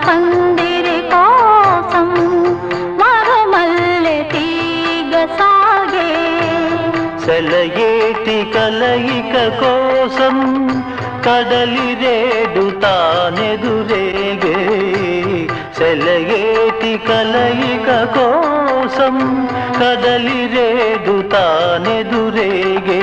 పందిరి కోసం మరుమల్లె తీగ సాగే సెలయేటి కలయిక కోసం కడలి రేడు తానెదురేగే సెలయేటి కలయిక కోసం కడలి రేడు తానెదురేగే